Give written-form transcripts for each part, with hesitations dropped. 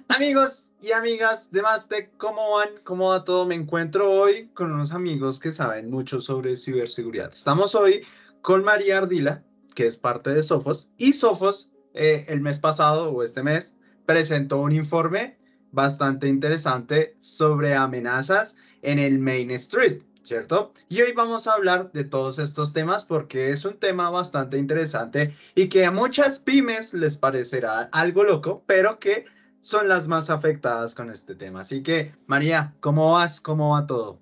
Amigos y amigas de Mastec, ¿cómo van? ¿Cómo va todo? Me encuentro hoy con unos amigos que saben mucho sobre ciberseguridad. Estamos hoy con María Ardila, que es parte de Sophos, y Sophos el mes pasado o este mes presentó un informe bastante interesante sobre amenazas en el Main Street, ¿cierto? Y hoy vamos a hablar de todos estos temas porque es un tema bastante interesante y que a muchas pymes les parecerá algo loco, pero que son las más afectadas con este tema. Así que, María, ¿cómo vas? ¿Cómo va todo?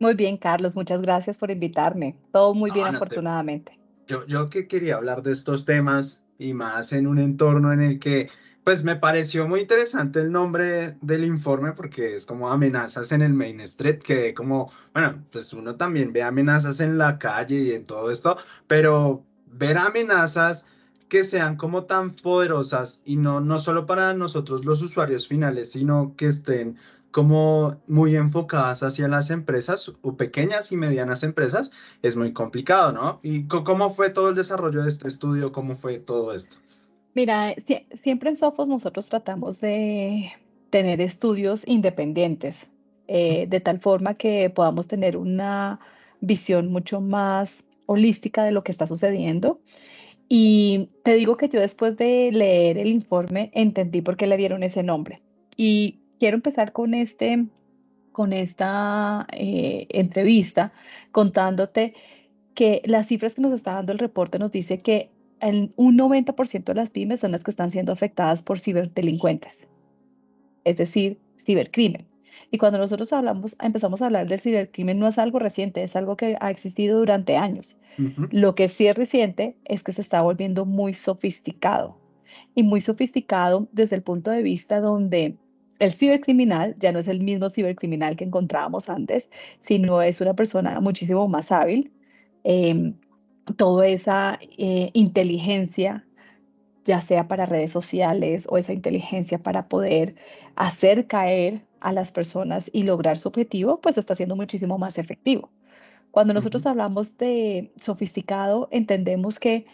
Muy bien, Carlos, muchas gracias por invitarme. Todo muy bien, No, no te... afortunadamente. yo que quería hablar de estos temas y más en un entorno en el que, pues me pareció muy interesante el nombre del informe porque es como amenazas en el Main Street, que como, bueno, pues uno también ve amenazas en la calle y en todo esto, pero ver amenazas que sean como tan poderosas y no solo para nosotros los usuarios finales, sino que estén como muy enfocadas hacia las empresas o pequeñas y medianas empresas es muy complicado, ¿no? ¿Y cómo fue todo el desarrollo de este estudio? ¿Cómo fue todo esto? Mira, siempre en Sofos nosotros tratamos de tener estudios independientes, de tal forma que podamos tener una visión mucho más holística de lo que está sucediendo. Y te digo que yo después de leer el informe entendí por qué le dieron ese nombre. Y quiero empezar con esta entrevista contándote que las cifras que nos está dando el reporte nos dice que un 90% de las pymes son las que están siendo afectadas por ciberdelincuentes, es decir, cibercrimen. Y cuando nosotros empezamos a hablar del cibercrimen, no es algo reciente, es algo que ha existido durante años. Ujú, Lo que sí es reciente es que se está volviendo muy sofisticado y muy sofisticado desde el punto de vista donde el cibercriminal ya no es el mismo cibercriminal que encontrábamos antes, sino es una persona muchísimo más hábil. em, Toda esa inteligencia, ya sea para redes sociales o esa inteligencia para poder hacer caer a las personas y lograr su objetivo, pues está siendo muchísimo más efectivo. Cuando nosotros ujú, hablamos de sofisticado, entendemos que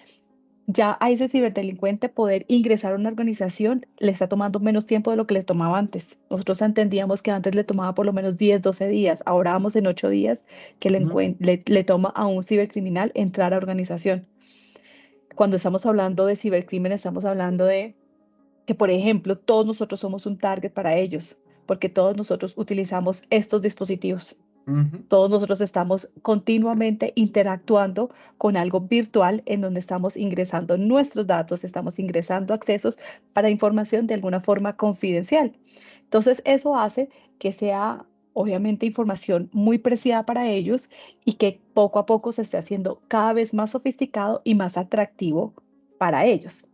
ya a ese ciberdelincuente poder ingresar a una organización le está tomando menos tiempo de lo que les tomaba antes. Nosotros entendíamos que antes le tomaba por lo menos 10, 12 días. Ahora vamos en 8 días que ujú, le toma a un cibercriminal entrar a organización. Cuando estamos hablando de cibercrimen, estamos hablando de que, por ejemplo, todos nosotros somos un target para ellos, porque todos nosotros utilizamos estos dispositivos. ujú, Todos nosotros estamos continuamente interactuando con algo virtual en donde estamos ingresando nuestros datos, estamos ingresando accesos para información de alguna forma confidencial. Entonces, eso hace que sea obviamente información muy preciada para ellos y que poco a poco se esté haciendo cada vez más sofisticado y más atractivo para ellos.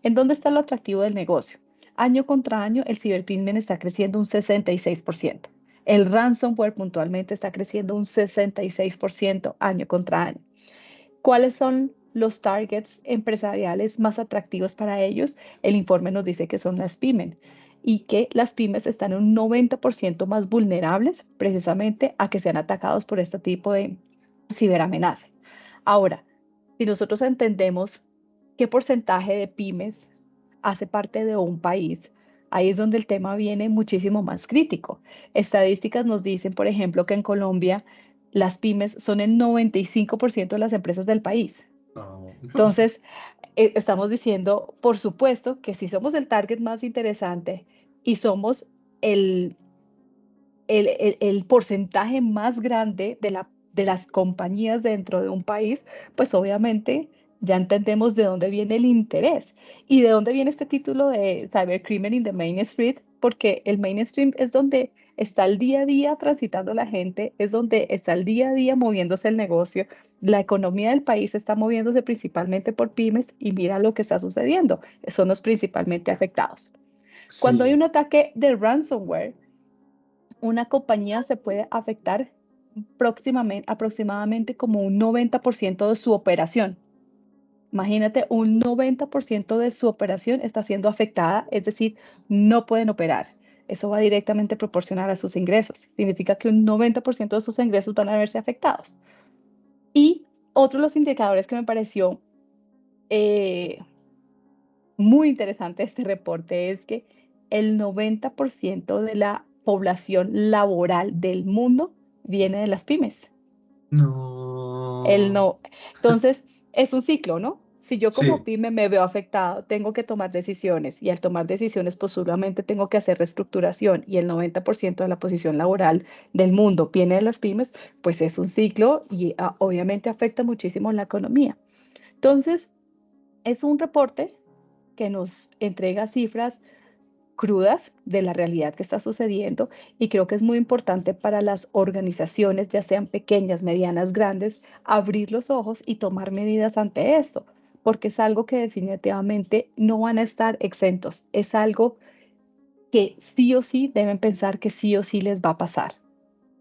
¿En dónde está lo atractivo del negocio? Año contra año, el cibercrimen está creciendo un 66%. El ransomware puntualmente está creciendo un 66% año contra año. ¿Cuáles son los targets empresariales más atractivos para ellos? El informe nos dice que son las pymes y que las pymes están un 90% más vulnerables precisamente a que sean atacados por este tipo de ciberamenaza. Ahora, si nosotros entendemos qué porcentaje de pymes hace parte de un país, ahí es donde el tema viene muchísimo más crítico. Estadísticas nos dicen, por ejemplo, que en Colombia las pymes son el 95% de las empresas del país. oh, Entonces, estamos diciendo, por supuesto, que si somos el target más interesante y somos el, el porcentaje más grande de las compañías dentro de un país, pues obviamente ya entendemos de dónde viene el interés y de dónde viene este título de Cybercrime in the Main Street, porque el mainstream es donde está el día a día transitando la gente, es donde está el día a día moviéndose el negocio. La economía del país está moviéndose principalmente por pymes y mira lo que está sucediendo, son los principalmente afectados. Cuando hay sí, un ataque de ransomware, una compañía se puede afectar aproximadamente como un 90% de su operación. Imagínate, un 90% de su operación está siendo afectada, es decir, no pueden operar. Eso va directamente proporcional a sus ingresos. Significa que un 90% de sus ingresos van a verse afectados. Y otro de los indicadores que me pareció eh, muy interesante de este reporte es que el 90% de la población laboral del mundo viene de las pymes. El No. no. Entonces, es un ciclo, ¿no? Si yo como Sí, pyme me veo afectado, tengo que tomar decisiones y al tomar decisiones, pues seguramente tengo que hacer reestructuración y el 90% de la posición laboral del mundo viene de las pymes, pues es un ciclo y obviamente afecta muchísimo la economía. Entonces, es un reporte que nos entrega cifras crudas de la realidad que está sucediendo y creo que es muy importante para las organizaciones, ya sean pequeñas, medianas, grandes, abrir los ojos y tomar medidas ante esto, porque es algo que definitivamente no van a estar exentos, es algo que sí o sí deben pensar que sí o sí les va a pasar.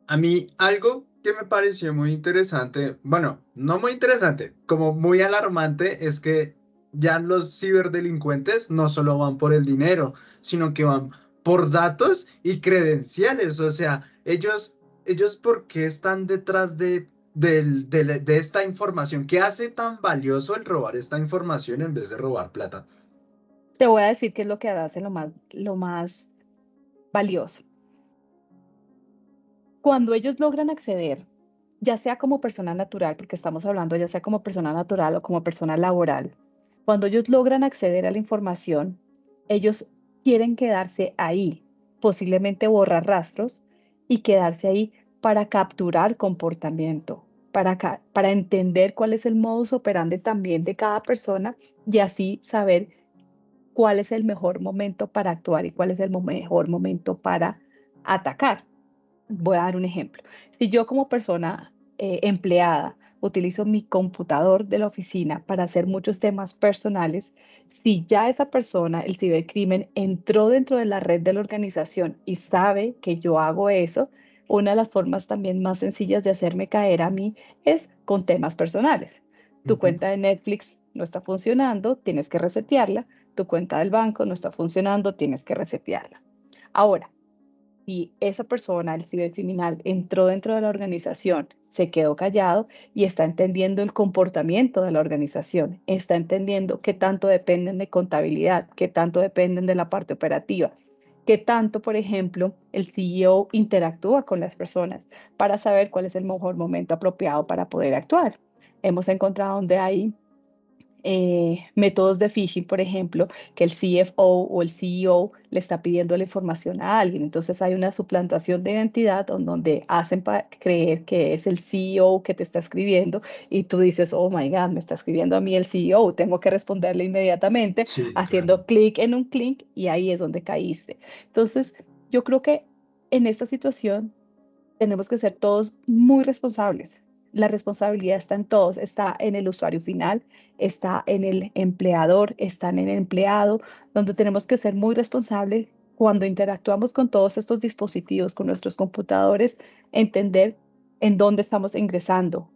a mí algo que me pareció muy interesante, bueno, no muy interesante, como muy alarmante, es que ya los ciberdelincuentes no solo van por el dinero, sino que van por datos y credenciales. O sea, ellos ¿por qué están detrás de esta información? ¿Qué hace tan valioso el robar esta información en vez de robar plata? Te voy a decir qué es lo que hace lo más valioso. Cuando ellos logran acceder, ya sea como persona natural, porque estamos hablando ya sea como persona natural o como persona laboral, cuando ellos logran acceder a la información, ellos quieren quedarse ahí, posiblemente borrar rastros y quedarse ahí para capturar comportamiento, para entender cuál es el modus operandi también de cada persona y así saber cuál es el mejor momento para actuar y cuál es el mejor momento para atacar. Voy a dar un ejemplo. Si yo como persona empleada utilizo mi computador de la oficina para hacer muchos temas personales, si ya esa persona, el cibercrimen, entró dentro de la red de la organización y sabe que yo hago eso, una de las formas también más sencillas de hacerme caer a mí es con temas personales. Tu Ujú. cuenta de Netflix no está funcionando, tienes que resetearla. Tu cuenta del banco no está funcionando, tienes que resetearla. Ahora, si esa persona, el cibercriminal, entró dentro de la organización, se quedó callado y está entendiendo el comportamiento de la organización, está entendiendo qué tanto dependen de contabilidad, qué tanto dependen de la parte operativa, qué tanto, por ejemplo, el CEO interactúa con las personas para saber cuál es el mejor momento apropiado para poder actuar. Hemos encontrado donde hay métodos de phishing, por ejemplo, que el CFO o el CEO le está pidiendo la información a alguien. Entonces hay una suplantación de identidad donde hacen creer que es el CEO que te está escribiendo y tú dices, oh my God, me está escribiendo a mí el CEO, tengo que responderle inmediatamente Sí, claro. haciendo clic en un clic y ahí es donde caíste. Entonces, yo creo que en esta situación tenemos que ser todos muy responsables. La responsabilidad está en todos, está en el usuario final, está en el empleador, está en el empleado, donde tenemos que ser muy responsables cuando interactuamos con todos estos dispositivos, con nuestros computadores, entender en dónde estamos ingresando,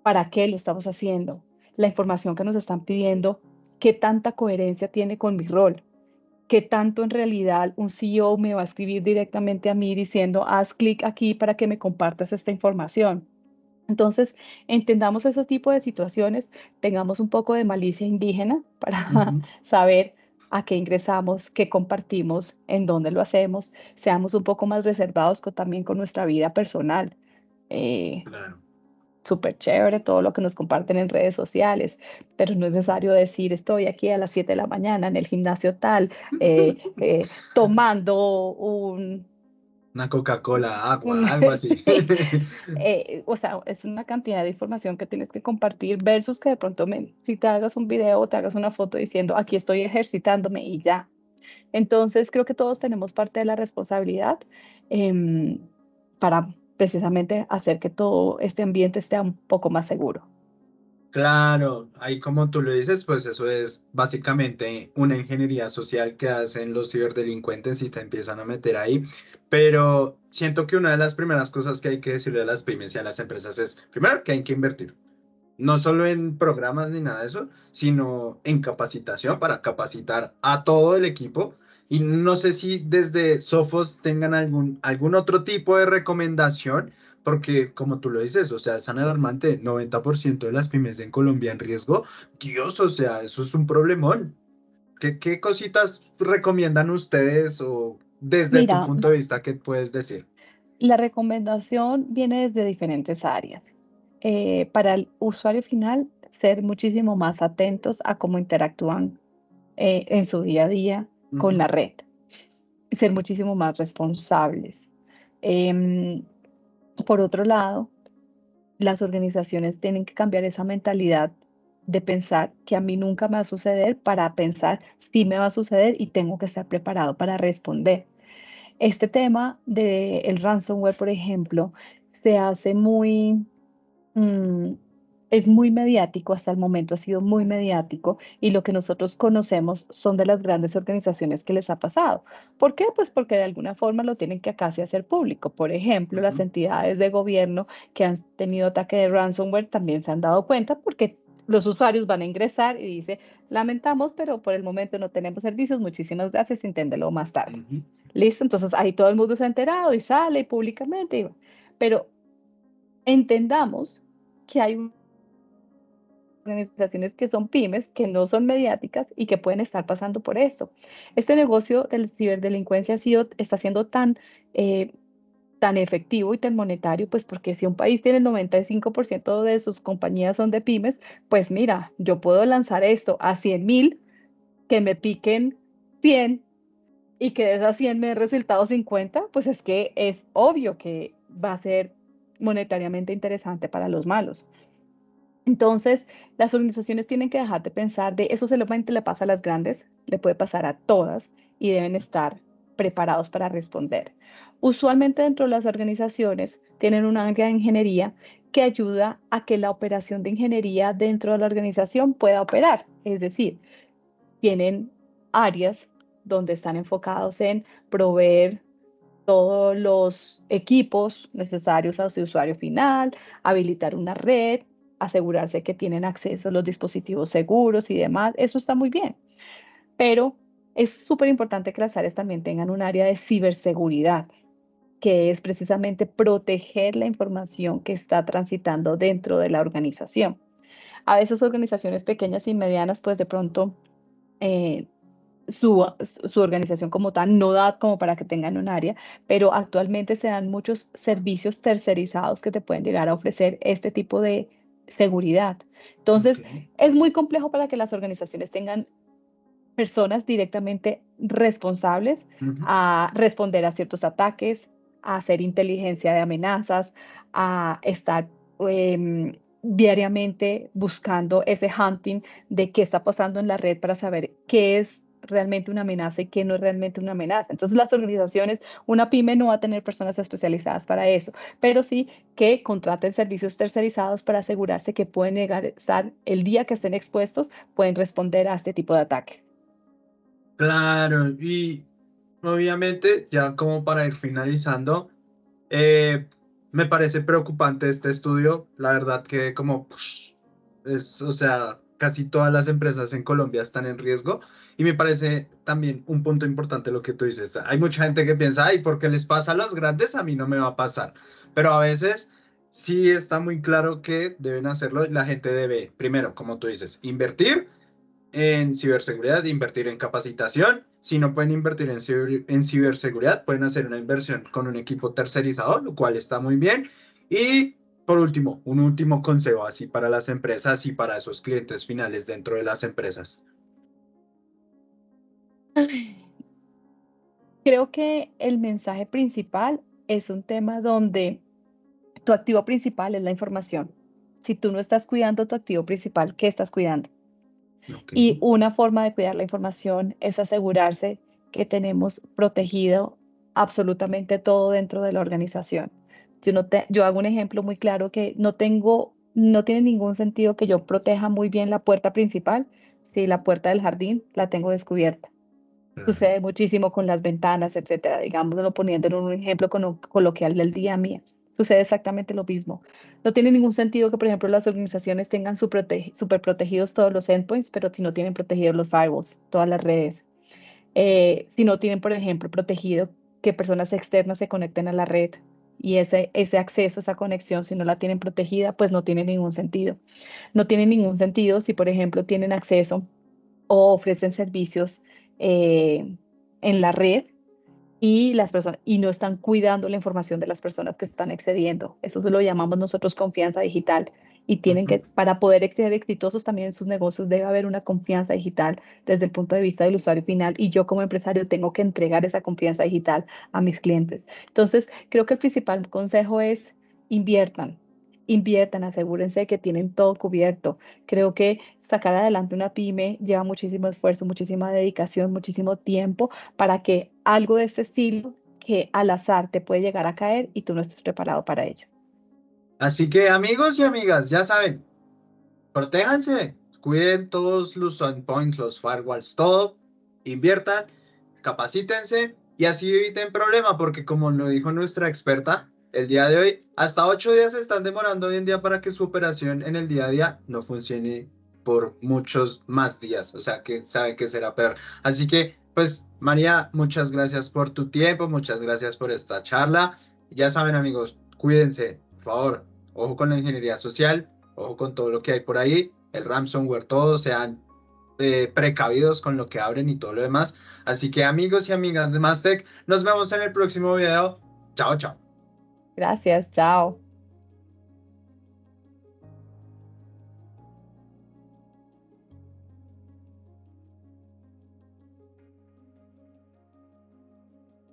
para qué lo estamos haciendo, la información que nos están pidiendo, qué tanta coherencia tiene con mi rol, qué tanto en realidad un CEO me va a escribir directamente a mí diciendo, haz clic aquí para que me compartas esta información. Entonces, entendamos ese tipo de situaciones, tengamos un poco de malicia indígena para Ujú. saber a qué ingresamos, qué compartimos, en dónde lo hacemos, seamos un poco más reservados también con nuestra vida personal. Eh, Claro. Súper chévere todo lo que nos comparten en redes sociales, pero no es necesario decir estoy aquí a las 7 de la mañana en el gimnasio tal, tomando Una Coca-Cola, un- agua, algo así. sí, o sea, es una cantidad de información que tienes que compartir versus que de pronto si te hagas un video o te hagas una foto diciendo aquí estoy ejercitándome y ya. Entonces, creo que todos tenemos parte de la responsabilidad em, para precisamente hacer que todo este ambiente esté un poco más seguro. Claro, ahí como tú lo dices, pues eso es básicamente una ingeniería social que hacen los ciberdelincuentes y te empiezan a meter ahí. Pero siento que una de las primeras cosas que hay que decirle a las pymes y a las empresas es, primero, que hay que invertir. No solo en programas ni nada de eso, sino en capacitación para capacitar a todo el equipo. Y no sé si desde Sofos tengan algún otro tipo de recomendación, porque como tú lo dices, o sea, es alarmante, 90% de las pymes en Colombia en riesgo. Dios, o sea, eso es un problemón. ¿Qué cositas recomiendan ustedes o desde tu Mira, punto de vista qué puedes decir? la recomendación viene desde diferentes áreas. Para el usuario final, ser muchísimo más atentos a cómo interactúan en su día a día con la Ujú, red, ser muchísimo más responsables. Em, por otro lado, las organizaciones tienen que cambiar esa mentalidad de pensar que a mí nunca me va a suceder para pensar si me va a suceder y tengo que estar preparado para responder. Este tema del ransomware, por ejemplo, se hace muy, mm, es muy mediático, hasta el momento ha sido muy mediático y lo que nosotros conocemos son de las grandes organizaciones que les ha pasado. ¿Por qué? Pues porque de alguna forma lo tienen que casi hacer público. Por ejemplo, las ujú. entidades de gobierno que han tenido ataque de ransomware también se han dado cuenta porque los usuarios van a ingresar y dice, lamentamos, pero por el momento no tenemos servicios, muchísimas gracias, inténtelo más tarde. Ujú. Listo, entonces ahí todo el mundo se ha enterado y sale y públicamente, pero entendamos que hay organizaciones que son pymes, que no son mediáticas y que pueden estar pasando por eso. Este negocio de la ciberdelincuencia está siendo eh, tan efectivo y tan monetario, pues porque si un país tiene el 95% de sus compañías son de pymes, pues mira, yo puedo lanzar esto a 100.000, que me piquen 100 y que de esas 100 me den resultado 50, pues es que es obvio que va a ser monetariamente interesante para los malos. Entonces, las organizaciones tienen que dejar de pensar de eso solamente le pasa a las grandes, le puede pasar a todas y deben estar preparados para responder. Usualmente dentro de las organizaciones tienen un área de ingeniería que ayuda a que la operación de ingeniería dentro de la organización pueda operar. Es decir, tienen áreas donde están enfocados en proveer todos los equipos necesarios a su usuario final, habilitar una red, asegurarse que tienen acceso a los dispositivos seguros y demás. Eso está muy bien, pero es súper importante que las áreas también tengan un área de ciberseguridad, que es precisamente proteger la información que está transitando dentro de la organización. A veces organizaciones pequeñas y medianas, pues de pronto eh, su organización como tal no da como para que tengan un área, pero actualmente se dan muchos servicios tercerizados que te pueden llegar a ofrecer este tipo de seguridad. Ok. Entonces, es muy complejo para que las organizaciones tengan personas directamente responsables Ujú. a responder a ciertos ataques, a hacer inteligencia de amenazas, a estar diariamente buscando ese hunting de qué está pasando en la red para saber qué es realmente una amenaza y qué no es realmente una amenaza. Entonces, las organizaciones, una pyme no va a tener personas especializadas para eso, pero sí que contraten servicios tercerizados para asegurarse que pueden llegar a estar el día que estén expuestos, pueden responder a este tipo de ataque. Claro, y obviamente, ya como para ir finalizando, me parece preocupante este estudio. La verdad que como o sea, casi todas las empresas en Colombia están en riesgo. Y me parece también un punto importante lo que tú dices. Hay mucha gente que piensa, ay, porque les pasa a los grandes, a mí no me va a pasar. Pero a veces sí está muy claro que deben hacerlo. La gente debe, primero, como tú dices, invertir en ciberseguridad, invertir en capacitación. Si no pueden invertir en ciberseguridad, pueden hacer una inversión con un equipo tercerizado, lo cual está muy bien. Y por último, un último consejo así para las empresas y para esos clientes finales dentro de las empresas. Creo que el mensaje principal es un tema donde tu activo principal es la información. Si tú no estás cuidando tu activo principal, ¿qué estás cuidando? Ok. Y una forma de cuidar la información es asegurarse que tenemos protegido absolutamente todo dentro de la organización. Yo hago un ejemplo muy claro que no tiene ningún sentido que yo proteja muy bien la puerta principal si la puerta del jardín la tengo descubierta. Claro. Sucede muchísimo con las ventanas, etcétera, digámoslo poniendo en un ejemplo coloquial del día a día. Sucede exactamente lo mismo. No tiene ningún sentido que, por ejemplo, las organizaciones tengan súper protegidos todos los endpoints, pero si no tienen protegidos los firewalls, todas las redes. Si no tienen, por ejemplo, protegido que personas externas se conecten a la red y ese acceso, esa conexión, si no la tienen protegida, pues no tiene ningún sentido. No tiene ningún sentido si, por ejemplo, tienen acceso o ofrecen servicios en la red y las personas y no están cuidando la información de las personas que están accediendo. Eso lo llamamos nosotros confianza digital. Y tienen que, Ujú. para poder ser exitosos también en sus negocios, debe haber una confianza digital desde el punto de vista del usuario final. Y yo como empresario tengo que entregar esa confianza digital a mis clientes. Entonces, creo que el principal consejo es inviertan. Inviertan, asegúrense que tienen todo cubierto. Creo que sacar adelante una pyme lleva muchísimo esfuerzo, muchísima dedicación, muchísimo tiempo para que algo de este estilo que al azar te puede llegar a caer y tú no estés preparado para ello. Así que amigos y amigas, ya saben, protéjanse, cuiden todos los endpoints, los firewalls, todo, inviertan, capacítense y así eviten problema, porque como lo dijo nuestra experta el día de hoy, hasta 8 días se están demorando hoy en día para que su operación en el día a día no funcione por muchos más días, o sea que sabe que será peor. Así que, pues, María, muchas gracias por tu tiempo, muchas gracias por esta charla. Ya saben, amigos, cuídense, por favor, ojo con la ingeniería social. Ojo con todo lo que hay por ahí, el ransomware, todos sean precavidos con lo que abren y todo lo demás. Así que amigos y amigas de Mastec, nos vemos en el próximo video. Chao, chao. Gracias, chao.